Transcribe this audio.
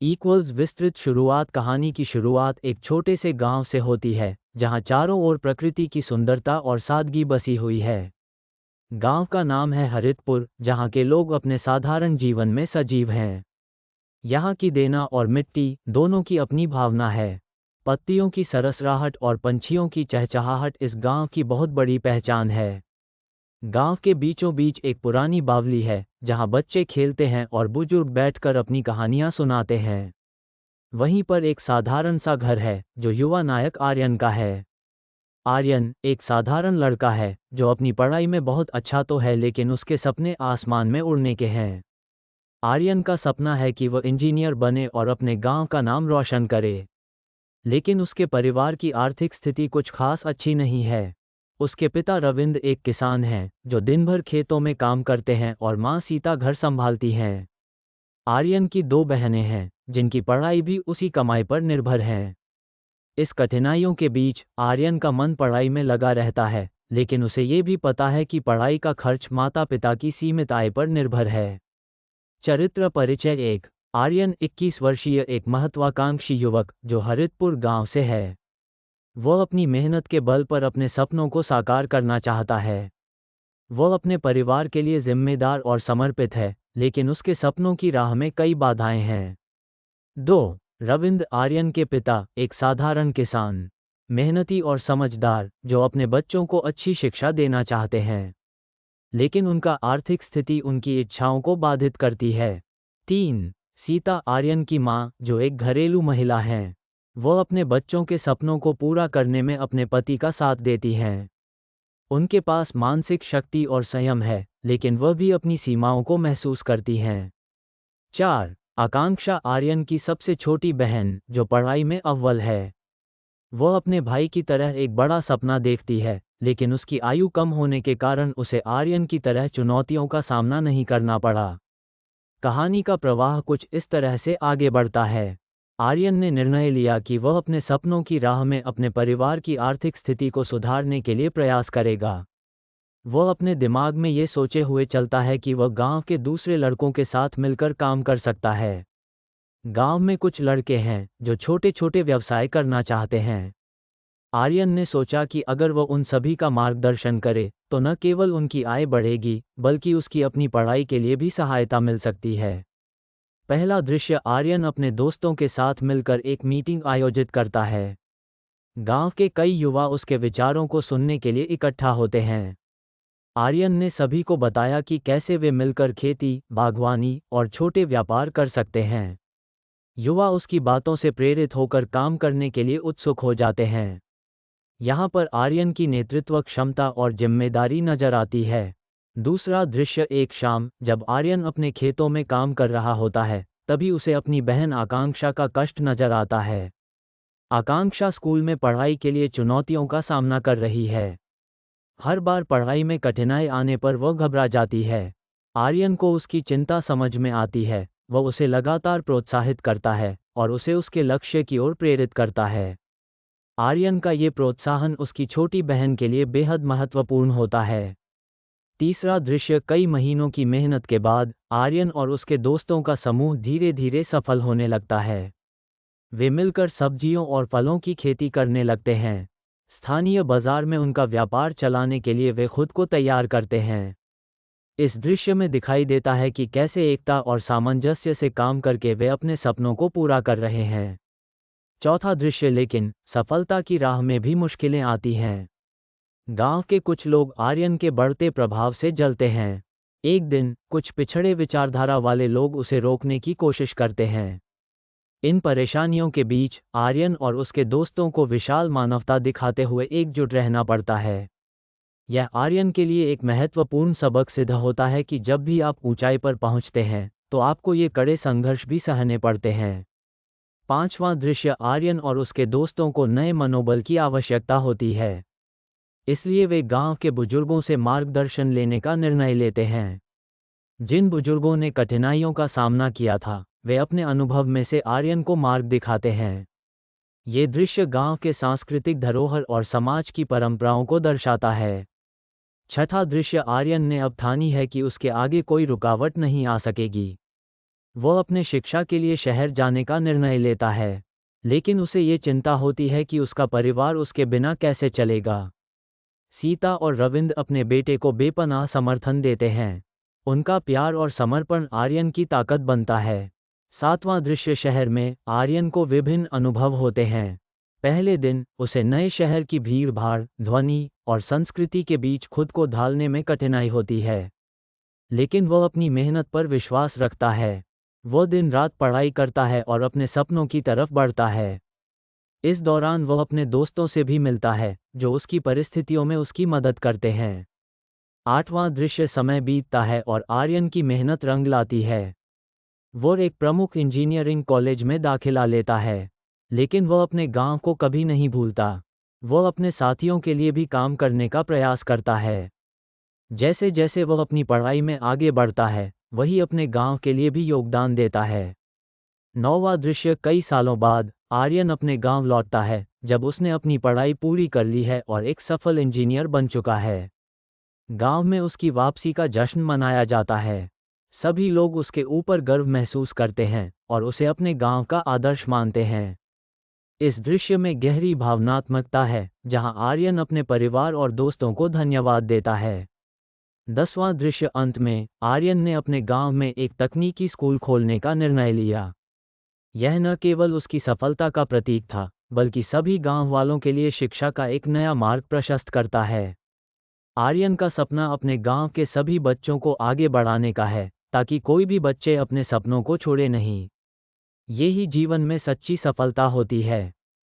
Equals विस्तृत शुरुआत। कहानी की शुरुआत एक छोटे से गांव से होती है जहां चारों ओर प्रकृति की सुंदरता और सादगी बसी हुई है। गांव का नाम है हरितपुर, जहां के लोग अपने साधारण जीवन में सजीव हैं। यहाँ की देना और मिट्टी दोनों की अपनी भावना है। पत्तियों की सरसराहट और पंछियों की चहचहाहट इस गांव की बहुत बड़ी पहचान है। गांव के बीचों बीच एक पुरानी बावली है जहां बच्चे खेलते हैं और बुजुर्ग बैठकर अपनी कहानियां सुनाते हैं। वहीं पर एक साधारण सा घर है जो युवा नायक आर्यन का है। आर्यन एक साधारण लड़का है जो अपनी पढ़ाई में बहुत अच्छा तो है, लेकिन उसके सपने आसमान में उड़ने के हैं। आर्यन का सपना है कि वह इंजीनियर बने और अपने गांव का नाम रोशन करे। लेकिन उसके परिवार की आर्थिक स्थिति कुछ खास अच्छी नहीं है। उसके पिता रविंद्र एक किसान हैं जो दिन भर खेतों में काम करते हैं और माँ सीता घर संभालती हैं। आर्यन की दो बहनें हैं जिनकी पढ़ाई भी उसी कमाई पर निर्भर है। इस कठिनाइयों के बीच आर्यन का मन पढ़ाई में लगा रहता है, लेकिन उसे ये भी पता है कि पढ़ाई का खर्च माता पिता की सीमित आय पर निर्भर है। चरित्र परिचय। एक आर्यन 21 वर्षीय एक महत्वाकांक्षी युवक जो हरितपुर गांव से है। वह अपनी मेहनत के बल पर अपने सपनों को साकार करना चाहता है। वह अपने परिवार के लिए जिम्मेदार और समर्पित है, लेकिन उसके सपनों की राह में कई बाधाएं हैं। 2. रविंद्र आर्यन के पिता एक साधारण किसान, मेहनती और समझदार, जो अपने बच्चों को अच्छी शिक्षा देना चाहते हैं, लेकिन उनका आर्थिक स्थिति उनकी इच्छाओं को बाधित करती है। 3. सीता आर्यन की मां, जो एक घरेलू महिला हैं। वह अपने बच्चों के सपनों को पूरा करने में अपने पति का साथ देती हैं। उनके पास मानसिक शक्ति और संयम है, लेकिन वह भी अपनी सीमाओं को महसूस करती हैं। 4. आकांक्षा आर्यन की सबसे छोटी बहन, जो पढ़ाई में अव्वल है। वह अपने भाई की तरह एक बड़ा सपना देखती है, लेकिन उसकी आयु कम होने के कारण उसे आर्यन की तरह चुनौतियों का सामना नहीं करना पड़ा। कहानी का प्रवाह कुछ इस तरह से आगे बढ़ता है। आर्यन ने निर्णय लिया कि वह अपने सपनों की राह में अपने परिवार की आर्थिक स्थिति को सुधारने के लिए प्रयास करेगा। वह अपने दिमाग में ये सोचे हुए चलता है कि वह गांव के दूसरे लड़कों के साथ मिलकर काम कर सकता है। गांव में कुछ लड़के हैं जो छोटे छोटे व्यवसाय करना चाहते हैं। आर्यन ने सोचा कि अगर वह उन सभी का मार्गदर्शन करे तो न केवल उनकी आय बढ़ेगी, बल्कि उसकी अपनी पढ़ाई के लिए भी सहायता मिल सकती है। पहला दृश्य आर्यन अपने दोस्तों के साथ मिलकर एक मीटिंग आयोजित करता है। गांव के कई युवा उसके विचारों को सुनने के लिए इकट्ठा होते हैं। आर्यन ने सभी को बताया कि कैसे वे मिलकर खेती, बागवानी और छोटे व्यापार कर सकते हैं। युवा उसकी बातों से प्रेरित होकर काम करने के लिए उत्सुक हो जाते हैं। यहाँ पर आर्यन की नेतृत्व क्षमता और जिम्मेदारी नजर आती है। दूसरा दृश्य एक शाम, जब आर्यन अपने खेतों में काम कर रहा होता है, तभी उसे अपनी बहन आकांक्षा का कष्ट नजर आता है। आकांक्षा स्कूल में पढ़ाई के लिए चुनौतियों का सामना कर रही है। हर बार पढ़ाई में कठिनाई आने पर वह घबरा जाती है। आर्यन को उसकी चिंता समझ में आती है। वह उसे लगातार प्रोत्साहित करता है और उसे उसके लक्ष्य की ओर प्रेरित करता है। आर्यन का ये प्रोत्साहन उसकी छोटी बहन के लिए बेहद महत्वपूर्ण होता है। तीसरा दृश्य कई महीनों की मेहनत के बाद आर्यन और उसके दोस्तों का समूह धीरे धीरे सफल होने लगता है। वे मिलकर सब्जियों और फलों की खेती करने लगते हैं। स्थानीय बाजार में उनका व्यापार चलाने के लिए वे खुद को तैयार करते हैं। इस दृश्य में दिखाई देता है कि कैसे एकता और सामंजस्य से काम करके वे अपने सपनों को पूरा कर रहे हैं। चौथा दृश्य, लेकिन सफलता की राह में भी मुश्किलें आती हैं। गांव के कुछ लोग आर्यन के बढ़ते प्रभाव से जलते हैं। एक दिन कुछ पिछड़े विचारधारा वाले लोग उसे रोकने की कोशिश करते हैं। इन परेशानियों के बीच आर्यन और उसके दोस्तों को विशाल मानवता दिखाते हुए एकजुट रहना पड़ता है। यह आर्यन के लिए एक महत्वपूर्ण सबक सिद्ध होता है कि जब भी आप ऊंचाई पर पहुंचते हैं तो आपको ये कड़े संघर्ष भी सहने पड़ते हैं। पांचवां दृश्य, आर्यन और उसके दोस्तों को नए मनोबल की आवश्यकता होती है। इसलिए वे गांव के बुजुर्गों से मार्गदर्शन लेने का निर्णय लेते हैं। जिन बुजुर्गों ने कठिनाइयों का सामना किया था, वे अपने अनुभव में से आर्यन को मार्ग दिखाते हैं। ये दृश्य गांव के सांस्कृतिक धरोहर और समाज की परंपराओं को दर्शाता है। छठा दृश्य, आर्यन ने अब ठानी है कि उसके आगे कोई रुकावट नहीं आ सकेगी। वह अपने शिक्षा के लिए शहर जाने का निर्णय लेता है, लेकिन उसे ये चिंता होती है कि उसका परिवार उसके बिना कैसे चलेगा। सीता और रविंद्र अपने बेटे को बेपनाह समर्थन देते हैं। उनका प्यार और समर्पण आर्यन की ताकत बनता है। 7वां दृश्य शहर में आर्यन को विभिन्न अनुभव होते हैं। पहले दिन उसे नए शहर की भीड़-भाड़, ध्वनि और संस्कृति के बीच खुद को ढालने में कठिनाई होती है। लेकिन वह अपनी मेहनत पर विश्वास रखता है। वह दिन रात पढ़ाई करता है और अपने सपनों की तरफ बढ़ता है। इस दौरान वह अपने दोस्तों से भी मिलता है, जो उसकी परिस्थितियों में उसकी मदद करते हैं। 8वां दृश्य समय बीतता है और आर्यन की मेहनत रंग लाती है। वह एक प्रमुख इंजीनियरिंग कॉलेज में दाखिला लेता है, लेकिन वह अपने गांव को कभी नहीं भूलता। वह अपने साथियों के लिए भी काम करने का प्रयास करता है। जैसे जैसे वह अपनी पढ़ाई में आगे बढ़ता है, वही अपने गांव के लिए भी योगदान देता है। 9वां दृश्य कई सालों बाद आर्यन अपने गांव लौटता है, जब उसने अपनी पढ़ाई पूरी कर ली है और एक सफल इंजीनियर बन चुका है। गांव में उसकी वापसी का जश्न मनाया जाता है। सभी लोग उसके ऊपर गर्व महसूस करते हैं और उसे अपने गांव का आदर्श मानते हैं। इस दृश्य में गहरी भावनात्मकता है, जहां आर्यन अपने परिवार और दोस्तों को धन्यवाद देता है। 10वां दृश्य अंत में आर्यन ने अपने गांव में एक तकनीकी स्कूल खोलने का निर्णय लिया। यह न केवल उसकी सफलता का प्रतीक था, बल्कि सभी गांव वालों के लिए शिक्षा का एक नया मार्ग प्रशस्त करता है। आर्यन का सपना अपने गांव के सभी बच्चों को आगे बढ़ाने का है, ताकि कोई भी बच्चे अपने सपनों को छोड़े नहीं। यही जीवन में सच्ची सफलता होती है।